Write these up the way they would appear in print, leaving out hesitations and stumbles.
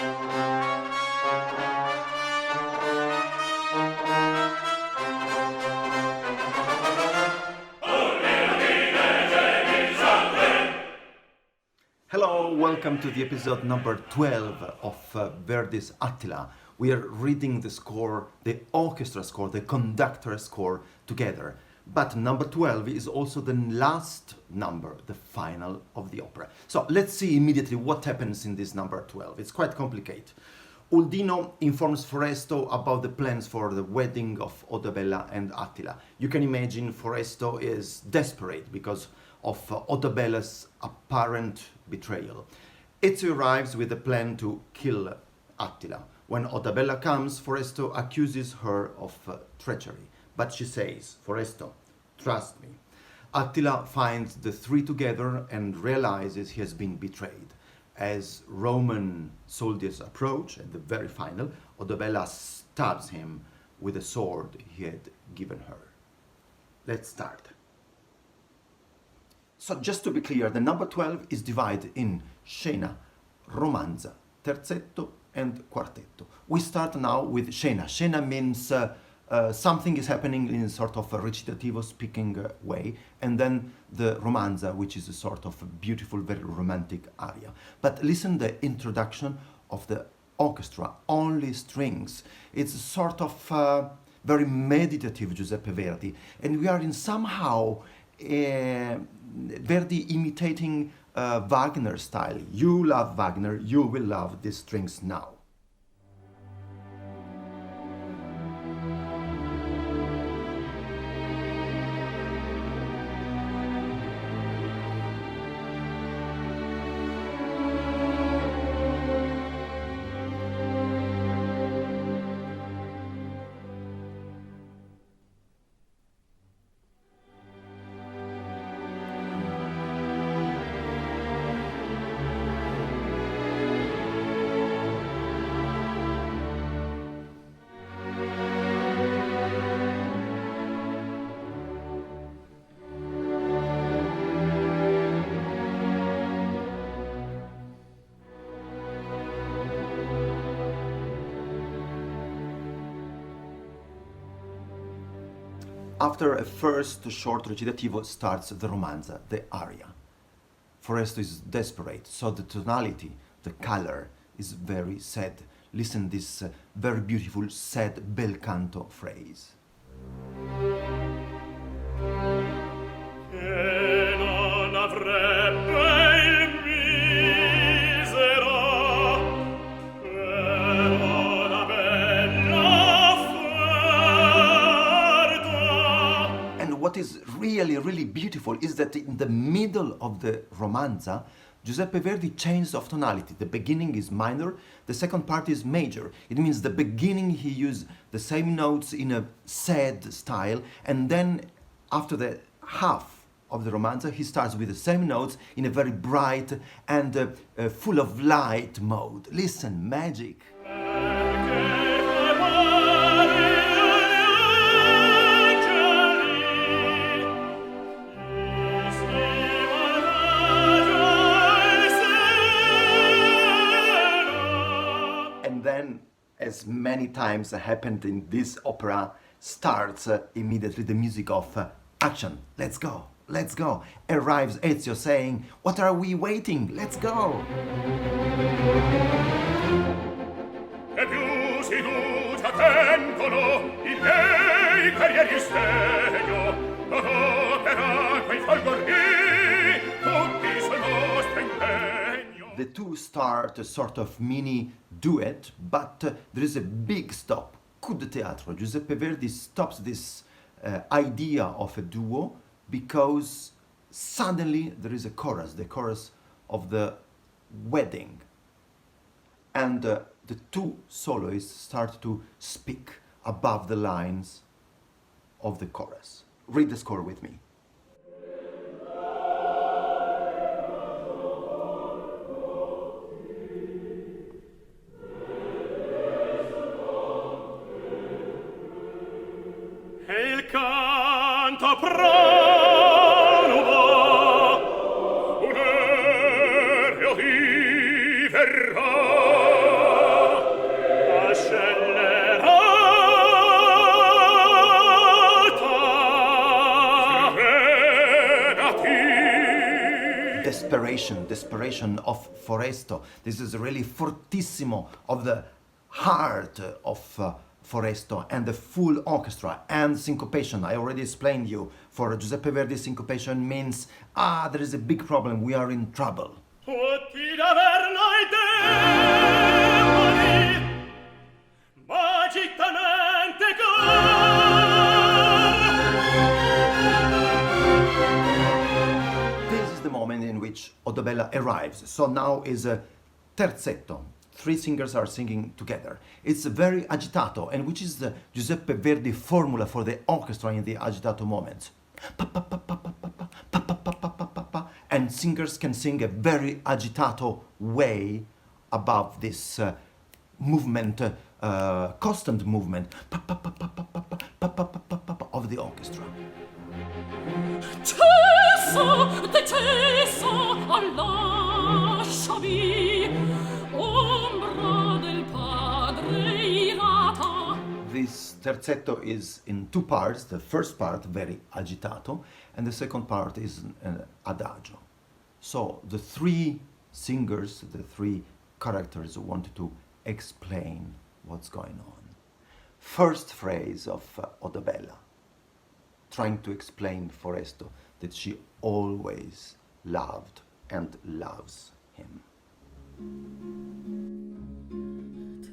Hello, welcome to the episode number 12 of Verdi's Attila. We are reading the score, the orchestra score, the conductor score together. But number 12 is also the last number, the final of the opera. So let's see immediately what happens in this number 12. It's quite complicated. Uldino informs Foresto about the plans for the wedding of Ottobella and Attila. You can imagine Foresto is desperate because of Ottobella's apparent betrayal. Ezio arrives with a plan to kill Attila. When Ottobella comes, Foresto accuses her of treachery. But she says, Foresto, trust me. Attila finds the three together and realizes he has been betrayed. As Roman soldiers approach, at the very final, Ottobella stabs him with a sword he had given her. Let's start. So just to be clear, the number 12 is divided in scena, romanza, terzetto, and quartetto. We start now with scena. Scena means something is happening in a sort of a recitativo speaking way, and then the romanza, which is a sort of a beautiful, very romantic aria. But listen the introduction of the orchestra, only strings. It's a sort of very meditative Giuseppe Verdi, and we are in somehow Verdi imitating Wagner style. You love Wagner, you will love these strings now. After a first short recitativo starts the romanza, the aria. Foresto is desperate, so the tonality, the color is very sad. Listen this very beautiful sad bel canto phrase. Che non avrebbe il misero per una bella offerta. And what is really beautiful is that in the middle of the romanza, Giuseppe Verdi changed of tonality. The beginning is minor, the second part is major. It means the beginning he used the same notes in a sad style, and then after the half of the romanza he starts with the same notes in a very bright and full of light mode. Listen, magic. And then, as many times happened in this opera, starts immediately the music of action. Let's go, let's go. Arrives Ezio saying, what are we waiting? Let's go. E più si duce tengono i miei carrieri segno, l'opera quei folgor lì, tutti sul nostro impegno. The two start a sort of mini duet, but there is a big stop. Coup de théâtre. Giuseppe Verdi stops this idea of a duo because suddenly there is a chorus, the chorus of the wedding. And the two soloists start to speak above the lines of the chorus. Read the score with me. E il canto pronuba un aereo diverrà. desperation of Foresto. This is really fortissimo of the heart of Foresto and the full orchestra and syncopation. I already explained you. For Giuseppe Verdi, syncopation means, there is a big problem, we are in trouble. Tutti d'Averno i demoni, magicamente This is the moment in which Oddobella arrives. So now is a terzetto. Three singers are singing together. It's very agitato, and which is the Giuseppe Verdi formula for the orchestra in the agitato moments. And singers can sing a very agitato way above this movement, constant movement of the orchestra. Cessa, decessa, lasciami, ombra del padre irata. This terzetto is in two parts. The first part, very agitato, and the second part is an adagio. So the three singers, the three characters wanted to explain what's going on. First phrase of Oddobella, trying to explain Foresto that she always loved and loves him.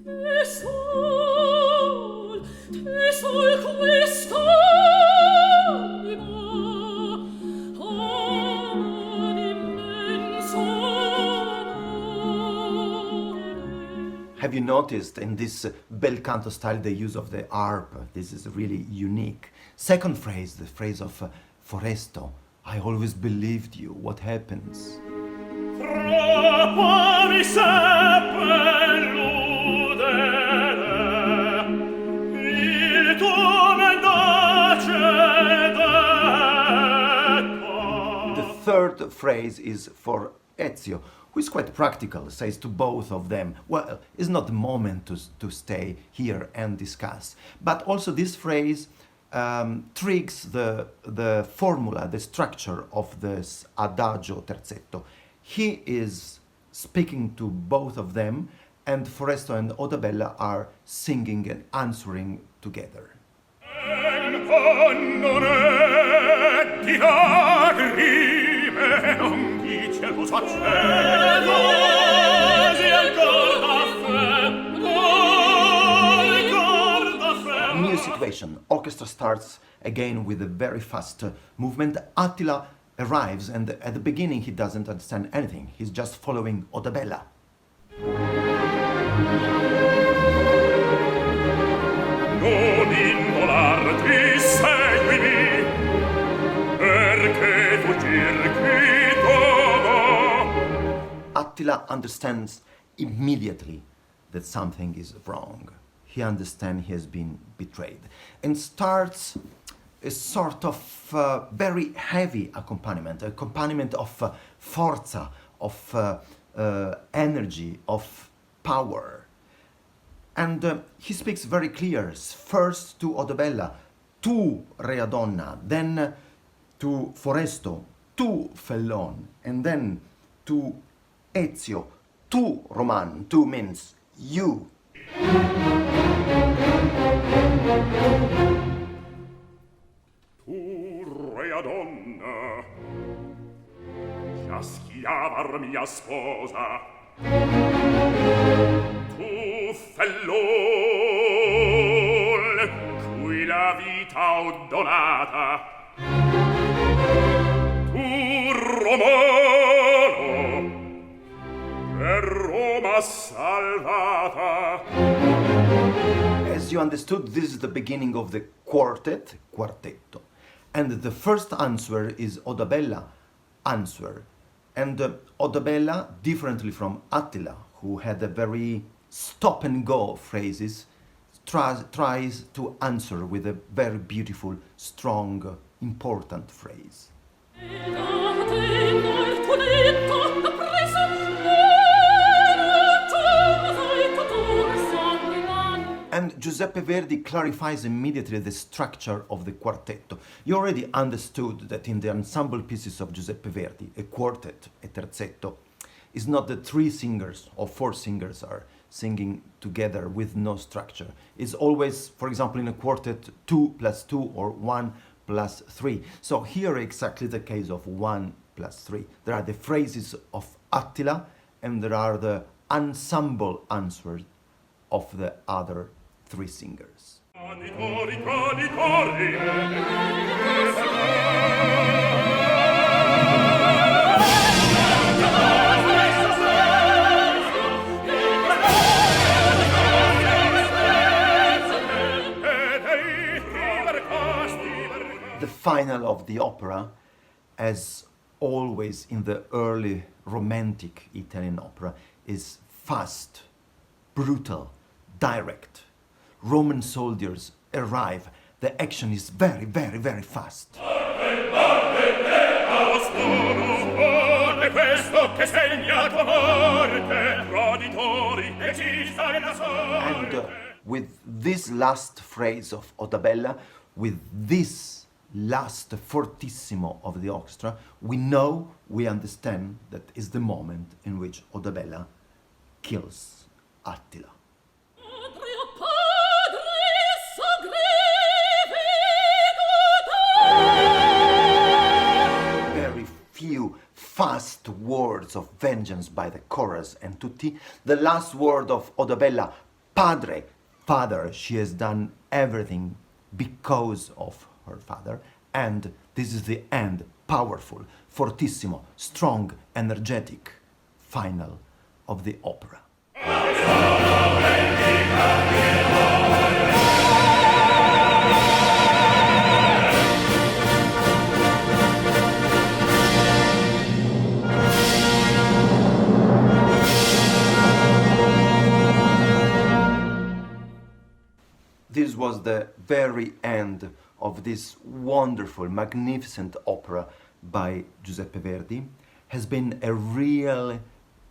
Te sol quest'anima, amor immenso amore. Have you noticed in this bel canto style the use of the harp? This is really unique. Second phrase, the phrase of Foresto. I always believed you. What happens? Troppo mi seppe illudere, il tuo mendace detto. The third phrase is for Ezio, who is quite practical, says to both of them, well, it's not the moment to stay here and discuss. But also this phrase triggers the formula, the structure of this adagio terzetto. He is speaking to both of them, and Foresto and Oddobella are singing and answering together. Non è di lagrime, non dice lo saccedo, si ancor da fe. New situation. Orchestra starts again with a very fast movement. Attila arrives, and at the beginning he doesn't understand anything. He's just following Oddobella. Non involarti, seguimi, perché fuggir qui dovo. Attila understands immediately that something is wrong. He understands he has been betrayed and starts a sort of very heavy accompaniment of forza, of energy, of power. And he speaks very clear, first to Oddobella, tu Rea Donna, then to Foresto, tu Fellon, and then to Ezio, tu Roman, tu means you. Tu, rea donna, già schiavar mia sposa, tu fellol, cui la vita ho donata, tu romano, per Roma salvata. As you understood, this is the beginning of the quartetto. And the first answer is Oddobella answer. And Oddobella, differently from Attila, who had a very stop and go phrases, tries to answer with a very beautiful, strong, important phrase. And Giuseppe Verdi clarifies immediately the structure of the quartetto. You already understood that in the ensemble pieces of Giuseppe Verdi, a quartet, a terzetto, is not that three singers or four singers are singing together with no structure. It's always, for example, in a quartet, 2 plus 2 or 1 plus 3. So here exactly the case of 1 plus 3. There are the phrases of Attila and there are the ensemble answers of the other three singers. Traditori, traditori. The final of the opera, as always in the early romantic Italian opera, is fast, brutal, direct. Roman soldiers arrive. The action is very, very, very fast. E questo che segna tua morte, traditori, e ci sta la sorte. And with this last phrase of Otabella, with this last fortissimo of the orchestra, we know, we understand that is the moment in which Otabella kills Attila. Very few fast words of vengeance by the chorus and tutti. The last word of Otabella, padre, father, she has done everything because of her father, and this is the end, powerful, fortissimo, strong, energetic final of the opera. This was the very end of this wonderful, magnificent opera by Giuseppe Verdi. Has been a real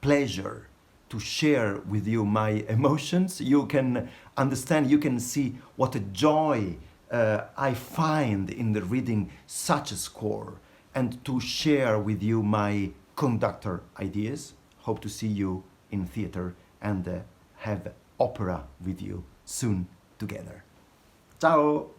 pleasure to share with you my emotions. You can understand, you can see what a joy I find in the reading such a score, and to share with you my conductor ideas. Hope to see you in theater and have opera with you soon together. Ciao!